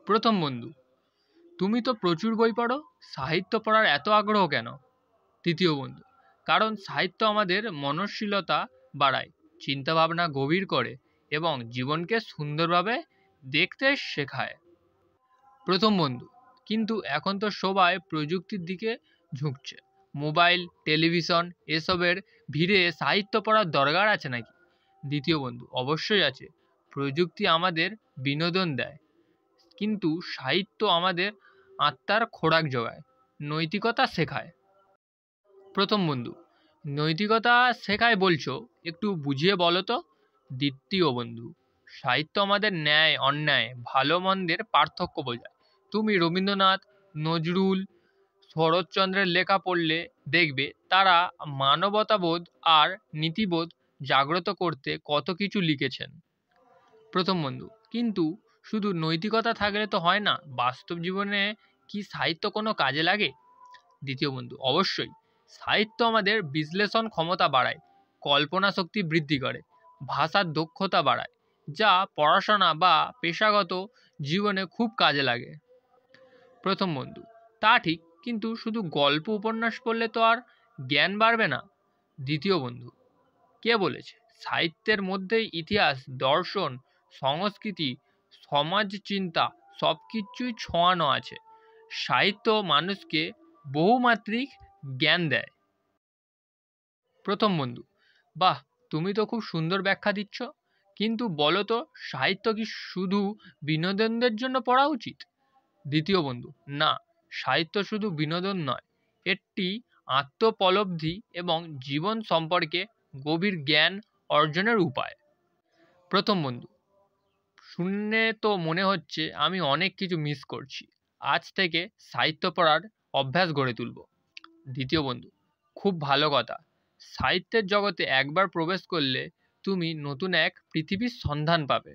প্রথম বন্ধু, তুমি তো প্রচুর বই পড়ো, সাহিত্য পড়ার এত আগ্রহ কেন? তৃতীয় বন্ধু, কারণ সাহিত্য আমাদের মননশীলতা বাড়ায়, চিন্তাভাবনা গভীর করে এবং জীবনকে সুন্দরভাবে দেখতে শেখায়। প্রথম বন্ধু, কিন্তু এখন তো সবাই প্রযুক্তির দিকে ঝুঁকছে। মোবাইল, টেলিভিশন এসবের ভিড়ে সাহিত্য পড়ার দরকার আছে নাকি? দ্বিতীয় বন্ধু, অবশ্যই আছে। প্রযুক্তি আমাদের বিনোদন দেয়, কিন্তু সাহিত্য আমাদের আত্মার খোরাক জোগায়, নৈতিকতা শেখায়। প্রথম বন্ধু, নৈতিকতা শেখায় বলছো, একটু বুঝিয়ে বলো তো। দ্বিতীয় বন্ধু, সাহিত্য আমাদের ন্যায় অন্যায় ভালো মন্দের পার্থক্য বোঝায়। তুমি রবীন্দ্রনাথ, নজরুল, শরৎচন্দ্রের লেখা পড়লে দেখবে তারা মানবতাবোধ আর নীতিবোধ জাগ্রত করতে কত কিছু লিখেছেন। প্রথম বন্ধু, কিন্তু শুধু নৈতিকতা থাকলে তো হয় না, বাস্তব জীবনে কি সাহিত্য কোনো কাজে লাগে? দ্বিতীয় বন্ধু, অবশ্যই। সাহিত্য আমাদের বিশ্লেষণ ক্ষমতা বাড়ায়, কল্পনা শক্তি বৃদ্ধি করে, ভাষার দক্ষতা বাড়ায়, যা পড়াশোনা বা পেশাগত জীবনে খুব কাজে লাগে। প্রথম বন্ধু, তা ঠিক, কিন্তু শুধু গল্প উপন্যাস পড়লে তো আর জ্ঞান বাড়বে না। দ্বিতীয় বন্ধু, কে বলেছে? সাহিত্যের মধ্যেই ইতিহাস, দর্শন, সংস্কৃতি, সমাজ চিন্তা সব কিছুই ছোঁয়ানো আছে। সাহিত্য মানুষকে বহুমাত্রিক জ্ঞান দেয়। প্রথম বন্ধু, বাহ, তুমি তো খুব সুন্দর ব্যাখ্যা দিচ্ছ, কিন্তু বলো তো, সাহিত্য কি শুধু বিনোদনদের জন্য পড়া উচিত? দ্বিতীয় বন্ধু, না, সাহিত্য শুধু বিনোদন নয়, এটি আত্মোপলব্ধি এবং জীবন সম্পর্কে গভীর জ্ঞান অর্জনের উপায়। প্রথম বন্ধু, শুনে তো মনে হচ্ছে আমি অনেক কিছু মিস করছি। আজ থেকে সাহিত্য পড়ার অভ্যাস গড়ে তুলব। দ্বিতীয় বন্ধু, খুব ভালো কথা। সাহিত্যের জগতে একবার প্রবেশ করলে তুমি নতুন এক পৃথিবীর সন্ধান পাবে।